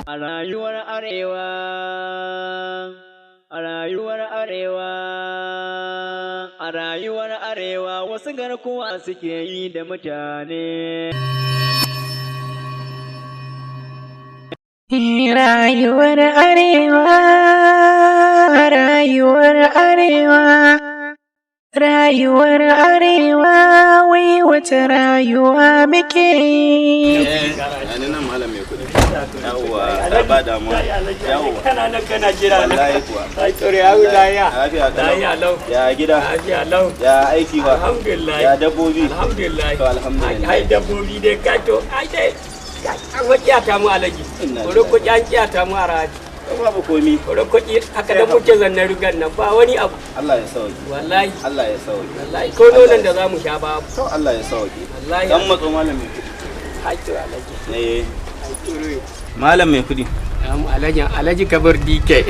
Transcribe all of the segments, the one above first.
A rayuwar Arewa, a rayuwar Arewa, a rayuwar Arewa wasu garkuwa suke yi da mutane. Rayuwar Arewa, rayuwar Arewa, rayuwar Arewa, wai wata rayuwa muke yi. Ni nan malam mai kudi. Yawwa, ta ba damuwa. Yawwa. Kana nan kana jira nan. Wallahi kuwa. Ai tsore ya wuya ya. Lafiya lau. Ya gida. Lafiya lau. Ya aiki ba. Alhamdulillah. Ya dabbobi. Alhamdulillah. To alhamdulillah. Ai dabbobi dai ka to ai dai. An wakiyata mu alaji. Kore ko an kiyata mu a raji. Babu komi. Kore ko aka da muke zanna rugan nan ba wani abu. Allah ya sauke. Wallahi. Allah ya sauke. Wallahi ko nonon da zamu sha babu. To Allah ya sauke. Wallahi. Dan matso malam mai kudi. Ai to alaji. Eh. Ai tsore. Malam mai kudi. Alhaji kabar dike.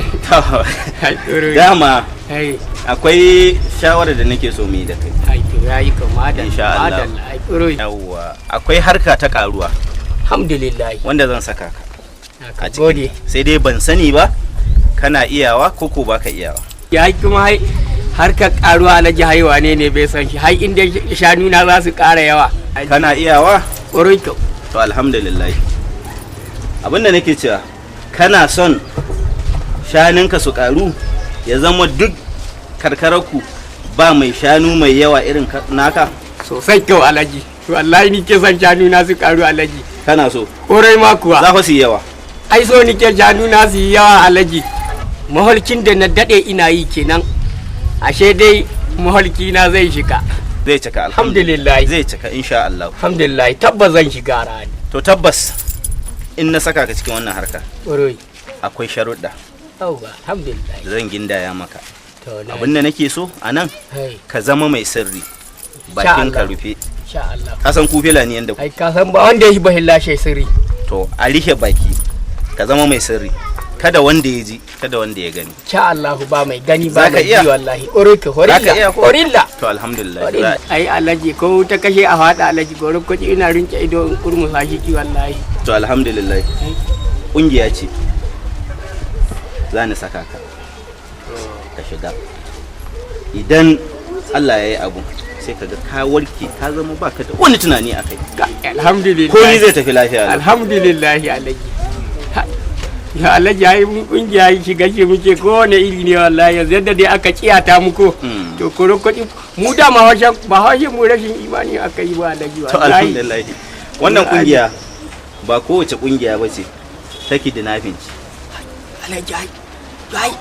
Dama Ai akwai shawarar da nake so mu yi da kai. ai to yayi kama da Insha Allah. ai tsore. Yawwa, akwai harka ta karuwa Alhamdulillah. wanda zan saka ka a Gode. ciki. Sai dai ban sani ba kana iyawa ko ko baka iyawa. Ya kuma harkar karuwa alhaji haiwa ne bai san shi har inda shanu na za su ƙara yawa. Kana iyawa? Ƙwarai kyau. To alhamdulillah. Abinda nake cewa kana son shanunka su karu ya zama duk karkararku ba mai shanu mai yawa irin naka? Sosai kyau alhaji. Wallahi ni ke son shanu na su ƙaru alhaji. Kana so? Ƙwarai ma kuwa. Za ku su yi yawa. Ai so ni ke shanu na su yi yawa alhaji. Maholkin da na daɗe ina yi kenan. Ashe dai maholki na zai shiga. Zai cika Alhamdulillah. Zai cika insha Allah. Alhamdulillah tabbas zan shiga rani. To tabbas in na saka ka cikin wannan harka Ƙwarai. akwai sharuɗa Yauwa alhamdulillah. da zan gindaya maka. To na. Abinda nake so a nan Hai. ka zama mai sirri. Bakin ka Allah. rufe. Insha Allah. Ka san ku Fulani yanda ku. Ai ka san ba wanda ya shi bahin lashe sirri. To a rihe baki ka zama mai sirri. Kada wanda ya ji, kada wanda ya gani. Sha Allah ba mai gani ba Zaka mai iya? ji wallahi. Orike Zaka iya horilla. ko? Horilla. To alhamdulillah. Horilla. Ai alaji ko ta kashe a fada alaji gorin kuɗi ina rinke ido in kurmusa shi ki wallahi. To alhamdulillah. Kungiya ce. Za ni saka ka. Ka shiga. Idan Allah ya yi abu sai kaga ka warke ka zama baka da wani tunani a kai. Alhamdulillah. Ko ni zai tafi lafiya. Alhamdulillah alaji. Ya alaji ai mun kungiya shiga shi muke kowane iri ne wallahi yanzu yadda dai aka kiyata muku. To koron kuɗi mu da ma washe mu rashin imani aka yi ba alaji To wallahi. alhamdulillah. Wannan kungiya ba kowace kungiya bace take da nafin. Alaji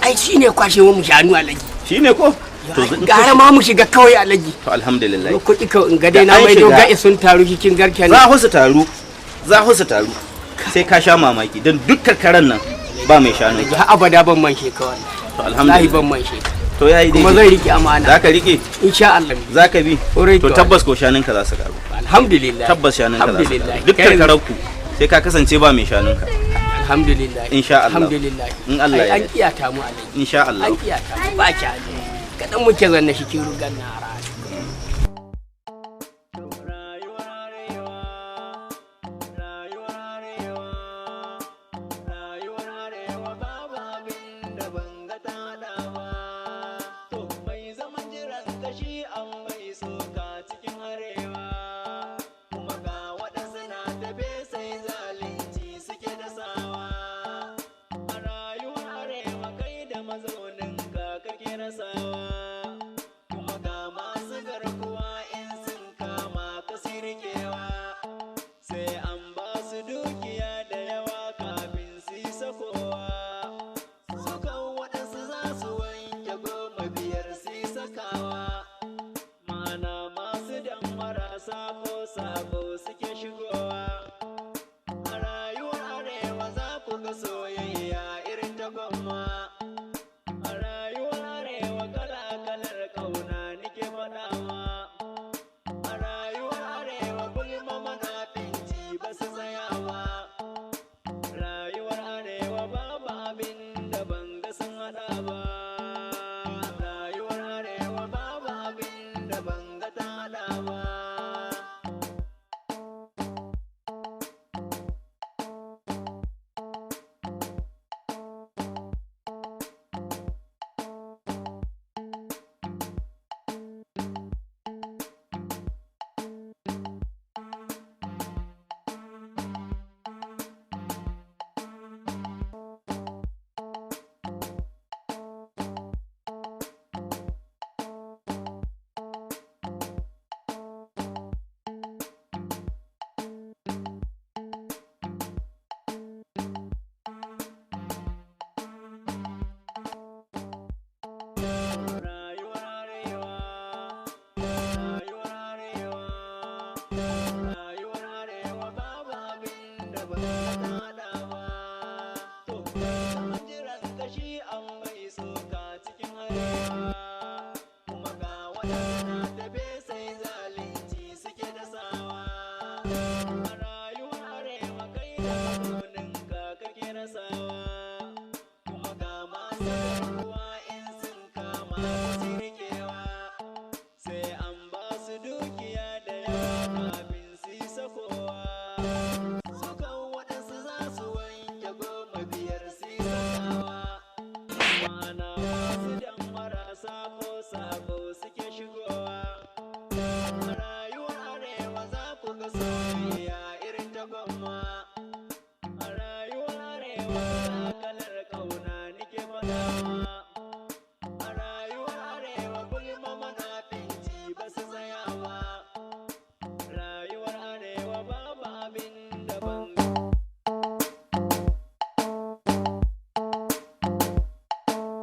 ai shine kwashe mu shanu alaji. Shine ko? To Gara ma mu shiga kawai alaji. To alhamdulillah. Kuɗi kawai in ga dai na Da an mai shiga. doga sun taru cikin garken. Za su taru. Sai ka sha mamaki don duk karkaran nan ba mai shanu. Ya abada ban man shekawar. To Wallahi alhamdulillah. ban man shekawar. To yayi dai. Kuma zan rike amana. Zaka rike? Insha Allah. Zaka bi? Ƙwarai To to. tabbas ko shanunka za su karu. Alhamdulillah. Tabbas shanunka za su Alhamdulillah. karu. Duk karkararku sai ka kasance ba mai shanunka. Alhamdulillah. Insha Allah. Alhamdulillah. In Allah ya Ai, an yarda. kiyata mu alaji. Insha Allah. An kiyata mu ba ki alaji. Kadan muke zanna shi kin rugan na rana. Mazaunin ka kake rasawa kuma ga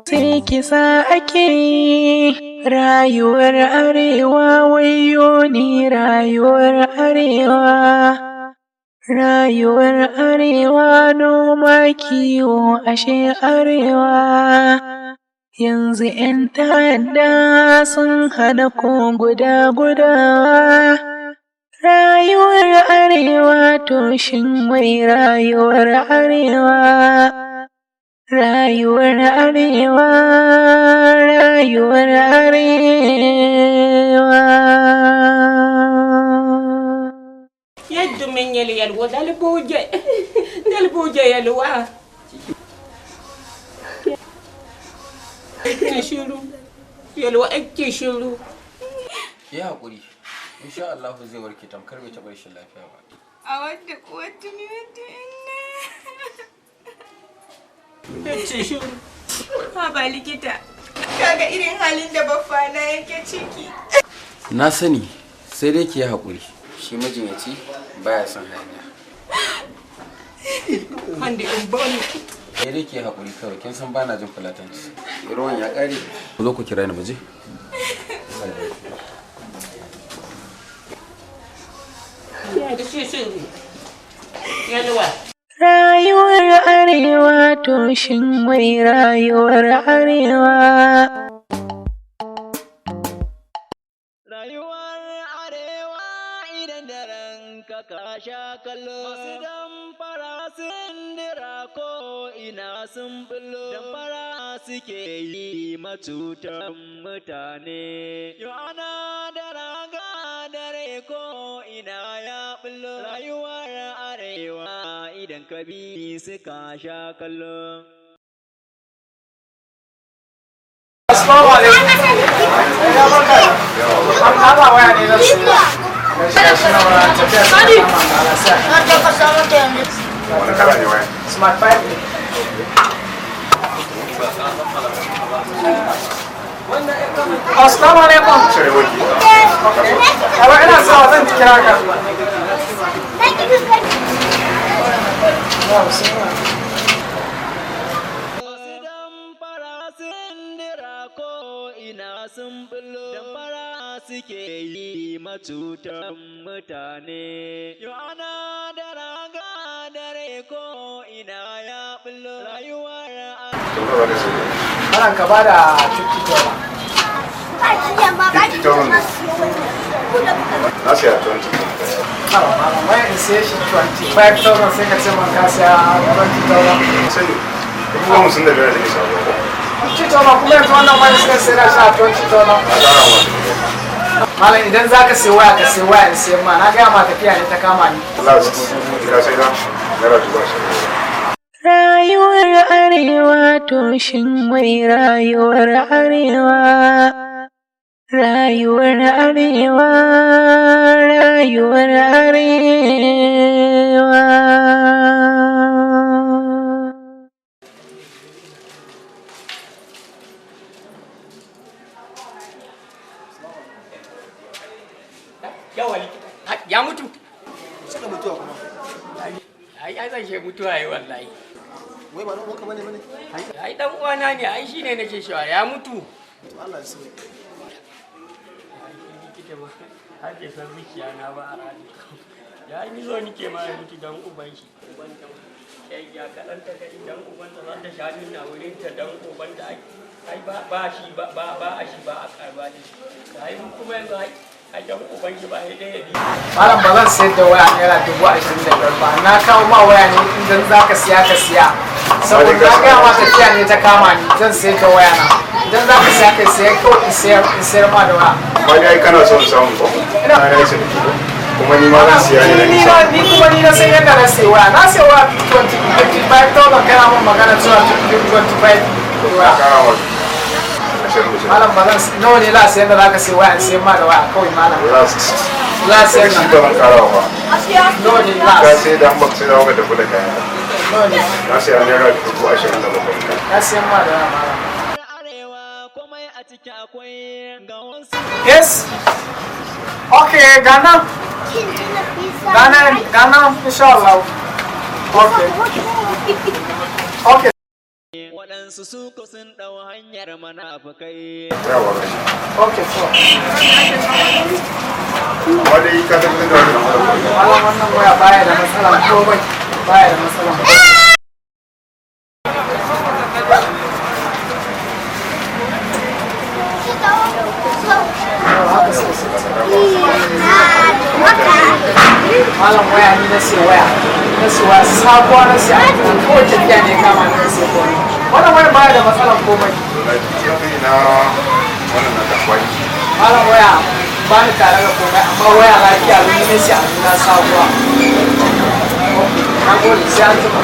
sai kisa ake rayuwar arewa wayo ni rayuwar arewa noma kiwo ashe arewa yanzu 'yan ta'adda sun hana ko guda rayuwar arewa to shin wai rayuwar arewa yadda min yalwa dalbuje yalwa ake shiru ya haƙuri insha Allah zai warke tamkar bai taɓa shi lafiya ba a wadda kuwa tuni wadda ce shiru ha ba likita kaga irin halin da baffana yake ciki na sani sai dai ki yi haƙuri shi majinyaci baya son hanya hande in bani sai dai ki yi haƙuri kawai kin san bana jin fulatanci ruwan ya ƙare ku zo ku kira ni muje ya da ce shiru yalwa rayuwar arewa to shin wai rayuwar arewa idan da ranka ka sha kallo masu damfara sun dira ko ina sun bullo damfara suke yi matutan mutane yau ana da raga dare ko ina ya bullo rayuwar arewa idan ka bi suka sha kallo. Assalamu alaikum. Assalamu alaikum. Awa ina sa zan kira ka. sun bullo damfara suke yi matutan mutane yau ana da raga dare ko ina ya bullo rayuwar Ana ka ba da $50. Na siya 20. Mai in sai shi 25,000 sai ka ce man ka siya 20,000. Sai kuma musun da biyar da ke samu. $50 kuma yanzu wannan mai sai na sha $20. Malam idan za ka sai waya in sai ma na gaya ma tafiya ne ta kama ni. Last, ka sai na naira dubu rayuwar arewa to shin wai rayuwar arewa ya mutu suka mutuwa kuma ai zan she mutuwa yi wallahi wai ba dan uwanka bane ai dan uwana ne ai shine nake cewa ya mutu Allah ya sauke likita ba har ke san zuciya na ba a rani ya ni zo nike ma ya mutu dan uban shi uban ta ya kadan ta kai dan uban ta zan ta shani na wurin ta dan uban ta ai ba shi ba a shi ba a karba da shi ai kuma yanzu ai dan uban shi ba sai dai ya bi Malam ba zan sayar da waya naira $25,000 ba. Na kawo ma waya ne idan za ka siya ka siya. saboda na gaya ma tafiya ne ta kama ni zan sayar da waya na idan za ka saya kai sayar kawai in sayar ma da waya amma dai kana son samu ko ina ya ce kuma ni ma zan siya ne ni kuma ni na san yadda na sayi waya na sayi waya 25,000 kana mun magana cewa 25 waya malam ba zan nawa ne la sayar da zaka sayi waya in sayar ma da waya kawai malam la sayar na ba karawa nawa ne la ka sai da mbak sai da waka da kula kaya na sayar ne ga 27,000 na sayar ma da waya malam yes okay Ghana inshallah okay waɗansu su ko sun ɗau hanyar manafukai. Okay, so. Wanda yi ka tabbatar da wannan waya baya da matsala komai baya da matsala. Malam waya ni na siya waya sabuwa na siya ko tafiya ne kama na siya wannan waya baya da matsalan komai malam waya ba ni tare da komai amma waya lafiya ni na siya na sabuwa na gode sai an tuba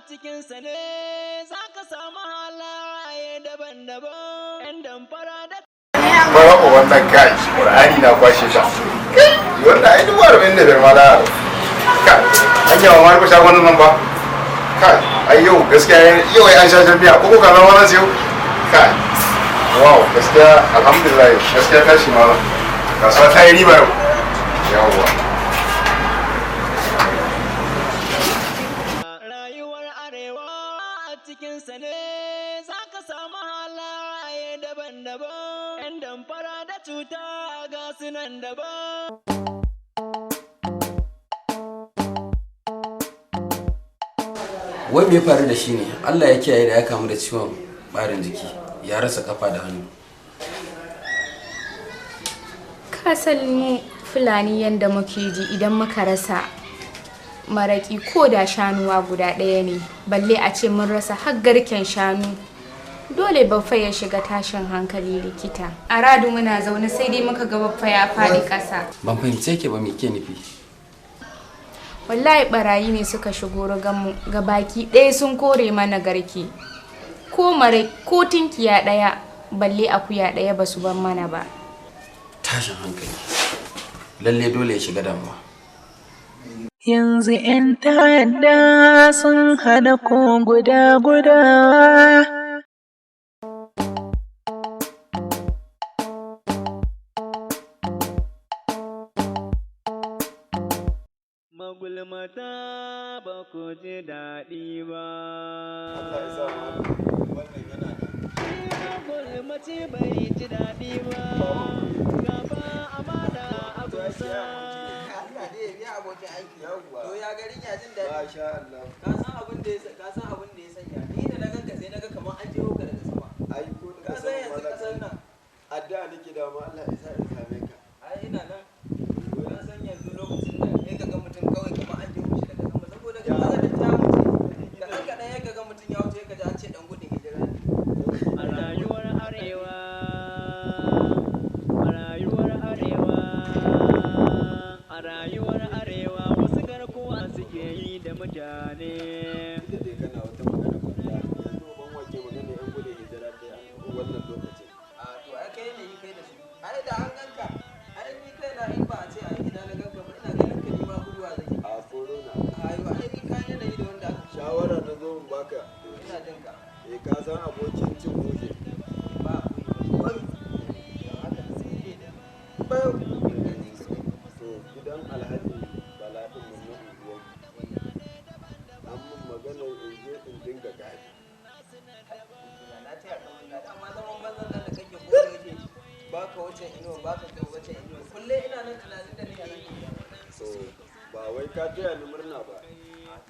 cikinsa ne za ka samu halaye daban-daban ‘yan damfara da ba ku wannan kai ƙur'ani na kwashe ta wanda ai duk wani da bai mala kai an yawa ma rufe shagonan nan ba kai ai yau gaskiya yau ai an sha jami'a ko ka zama nan yau kai wow gaskiya alhamdulillah gaskiya tashi ma kasuwa ta yi riba yau yawwa cikinsa ne za ka samu halaye daban-daban ‘yan damfara da cuta ga sunan daban. Wai me faru da shi ne Allah ya kiyaye da ya kamu da ciwon ɓarin jiki ya rasa kafa da hannu. Ka san mu Fulani yanda muke ji idan muka rasa maraki ko da shanuwa guda ɗaya ne balle a ce mun rasa har garken shanu dole baffa ya shiga tashin hankali likita a radu muna zaune sai dai muka ga baffa ya faɗi ƙasa ban fahimce ke ba me ke nufi wallahi barayi ne suka shigo mu ga baki ɗaya sun kore mana garke ko mare ko tinkiya ɗaya balle akuya ɗaya ba su ban mana ba tashin hankali lalle dole ya shiga damuwa yanzu 'yan ta'adda sun hada ko guda-guda. Magulmata ba ku ji daɗi ba. Magulmaci bai ji daɗi ba. Gaba amana abusa. abokin aiki to ya garin ya jin daɗi masha Allah ka san abin da ya sanya ni da na ganka sai naga kamar an jiro ka daga sama ai ko ka san yanzu kasar nan addu'a nake da ma Allah ya sa in same ka ai ina nan to na san yanzu lokacin da sai ka ga mutum kawai kamar an jiro shi daga sama saboda ga kasar da ta mutu da kanka dan ya ga mutum ya wuce ka ji an ce dan gudun hijira a rayuwar arewa a rayuwar arewa wasu garkuwa suke yi da mutane da dai kana wata magana kwanta yanzu ban wake magana yan gudun hijira da wannan lokacin a to ai kai ne kai da su ai da an ganka ai ni kai na in ba a ce a gida na ganka ba ina ganin ka ni ma guduwa zai a corona ai ba ai ni kan yanayi da wanda shawara na zo in baka ina jin ka ka san abokin cin goje ba ba haka sai ba gidan alhaji balafin mun unguwar an mun magana in je in dinga gadi na ce a kawai na dama zaman banzan da kake ko yake baka wace ino baka kai wace ino kulle ina nan tunanin da nake yi so ba wai ka taya ni murna ba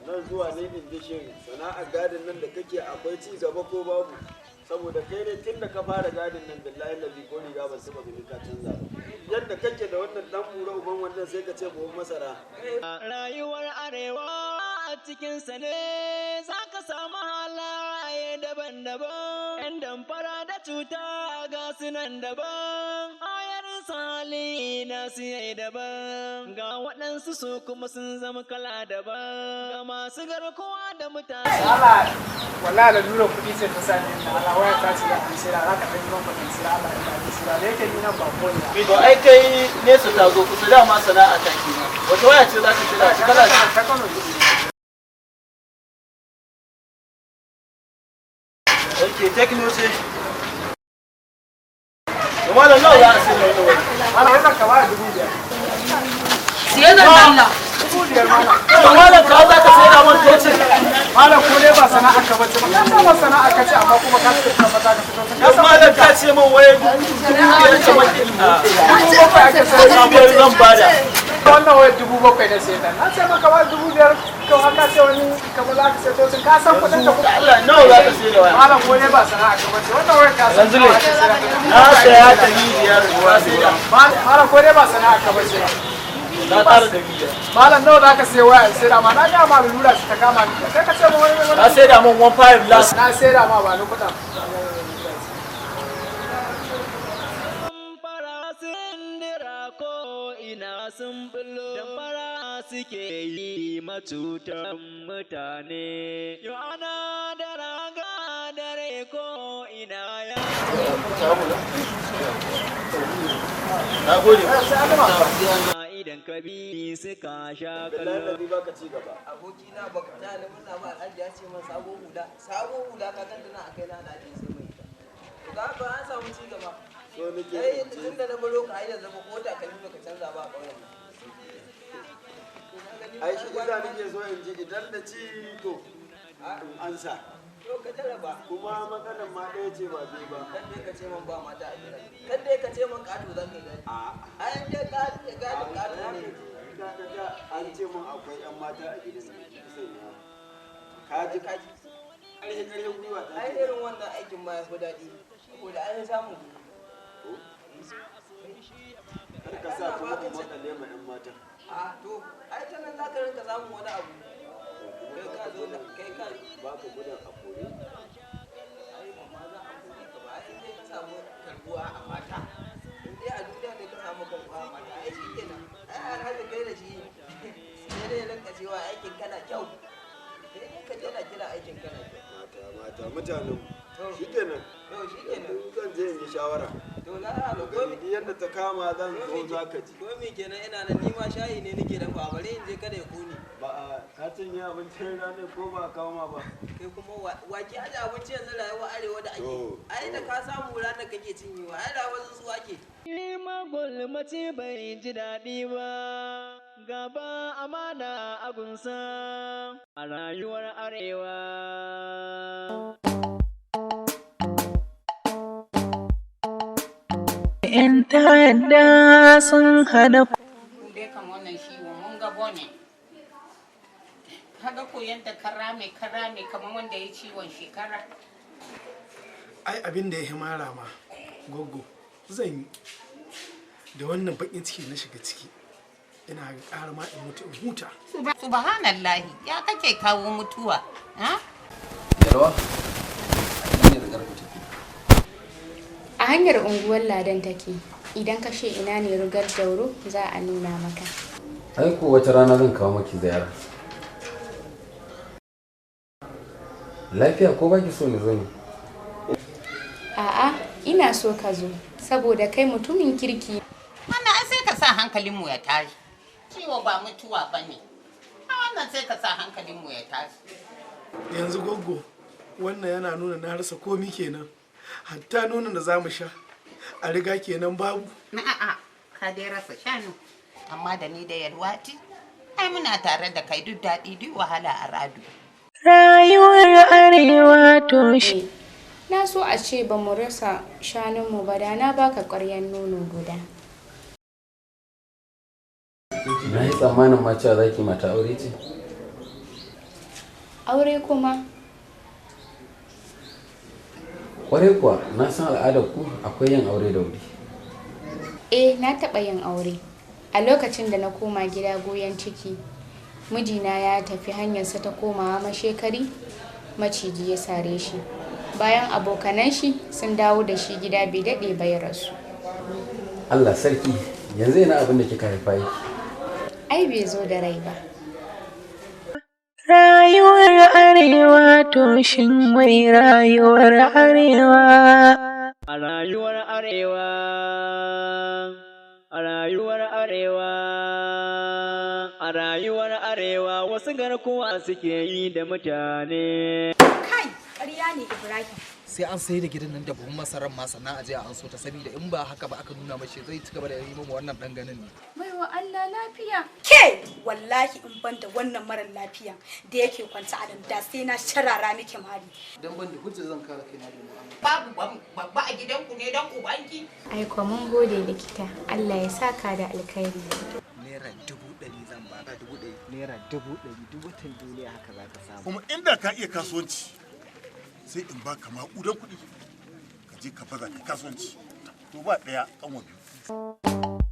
nan zuwa ne in ji shin sana'ar gadin nan da kake akwai ci gaba ko babu saboda kai ne tun da ka fara gadin nan billahi lazi ko riga ban taba gani ka canza ba yadda kake da wannan dan bura uban wannan sai ka ce buhun masara rayuwar arewa a cikin sa ne zaka samu halaye daban-daban yan damfara da cuta ga sunan daban ayar sali na su yayi daban ga waɗansu su kuma sun zama kala daban ga masu garkuwa da mutane wallahi da lura kuɗi sai ta sani da Allah waya ta ce ya sai da zaka dan ban kuɗin sai Allah ya ta sai da yake ni nan ba ko ne to ai kai nesa ta zo kusa dama sana'a ta ke wata waya ce za ka shira shi kana ta kano okay techno ce kuma da nawa za a sai da wani Allah ya saka ba 2000 siya da Allah 2000 mana to malam ka za ka sai da man toce malam ko dai ba sana'a ka bace ba ka ba sana'a ka ce amma kuma ka ce ka fata ka fito ka malam ka ce min waye biyar ce man ɗin zan bada wannan wayar 7,000 ne sai na ce maka ba 5,000 kan haka ce wani kamar za ka sai to ka san kudin da kuɗi Allah nawa za ka sai da waya malam ko dai ba sana'a ka bace wannan wayar ka san yanzu ne na saya 500 ruwa sai da malam ko dai ba sana'a ka bace na tara da biya malam nawa za ka sai waya sai da ma na ga ma lura ta kama ni sai ka ce mu wani na sai da mun 15 last na sai da ma ba ni kuɗin sun bullo da fara suke yi matutan mutane yau ana da raga dare ko ina ya na gode idan ka bi suka sha kallo baka ci gaba aboki na baka ta da mun ba alhaji ya ce man sabo hula ka ganta na akai na alhaji sai mai to ga ba an samu ci gaba so nake eh tun da na baro ka ai yanzu ko ta kalmi baka canza ba a kauyen ai shi da nake so in ji idan da ci to ansa to ka jaraba kuma maganar ma ɗaya ce ba biyu ba kan dai ka ce man ba mata a gidan kan dai ka ce man kato zan kai gani ai dai kato ne da an ce mun akwai yan mata a gidan kaji ƙarfin gwiwa ta ai irin wannan aikin ma ya fi daɗi saboda an samu kar ka sa kuma kuma kalle ma yan mata to ai ta nan za ka rinka samun wani abu kai ka zo da kai ka ba ka gudan a kore ai ma za a kore ka ba ai dai ka samu karbuwa a mata in dai a duniya ne ka samu karbuwa a mata ai shi kenan ai alhaji kai da shi sai dai rinka cewa aikin kana kyau sai dai ka jira kira aikin kana kyau mata mutanen shi kenan zan je in yi shawara to na ga gomi yadda ta kama zan zo za ka ji gomi kenan ina nan ni ma shayi ne nake dafa bare in je kada ya kone ba ka cinye abincin rana ko ba kawo ma ba kai kuma waki aje abinci yanzu rayuwa arewa da ake ai da ka samu ranar kake cinyewa ai rayuwar su ake ni magulmaci bai ji daɗi ba gaba amana agunsa a rayuwar arewa ‘Yan ta'adda sun hada dai kan wannan ciwon mun gabo ne kaga ko yadda karame kamar wanda ya ciwon shekara ai abin da ya himara ma gogo zan yi da wannan bakin ciki na shiga ciki ina ga ƙara ma in mutu in huta subhanallahi ya kake kawo mutuwa yarwa a hanyar unguwar ladan take idan ka she ina ne rugar dauro za a nuna maka ai ko wata rana zan kawo maki ziyara lafiya ko baki so ni zo ne a'a ina so ka zo saboda kai mutumin kirki wannan ai sai ka sa hankalinmu ya tashi ciwo ba mutuwa bane a wannan sai ka sa hankalinmu ya tashi yanzu goggo wannan yana nuna na rasa komi kenan hatta nuna da zamu sha a riga kenan babu a'a ka dai rasa shanu amma da ni da yalwati ai muna tare da kai duk daɗi duk wahala a radu rayuwar arewa to shi na so a ce ba mu rasa shanunmu ba da na baka ƙwaryar nono guda na yi tsammanin ma cewa zaki mata aure ce aure kuma Kwarai kuwa na san al'adar ku akwai yin aure da wuri. Na taɓa yin aure. A lokacin da na koma gida goyon ciki, mijina ya tafi hanyarsa ta komawa mashekari, maciji ya sare shi. Bayan abokanan shi sun dawo da shi gida bai daɗe ba ya rasu. Allah sarki, yanzu yana abin da kika haifa yi. Ai bai zo da rai ba. Rayuwar arewa tushen mai rayuwar arewa. A rayuwar arewa, a rayuwar arewa, a rayuwar arewa wasu garkuwa suke yi da mutane. Kai, ƙarya ne Ibrahim. Sai an sai da gidan nan da buhun masarar ma sannan a je an so ta saboda in ba haka ba aka nuna mashi zai ci gaba da yi min wannan dan ganin ne. Baiwa Allah lafiya. Ke wallahi in ban da wannan marar lafiya da yake kwanta a nan da sai na sharara miki mari. Dan ban da hujja zan kare kaina da mu'amala. Babu babba a gidanku ne dan ubanki. Ai ko mun gode likita. Allah ya saka da alkhairi. Naira 100 zan baka 100. Naira 100 duk watan duniya haka za ka samu. Kuma inda ka iya kasuwanci sai in baka maƙudan kuɗi ka je ka baza ka kasuwanci to ba ɗaya kanwa biyu.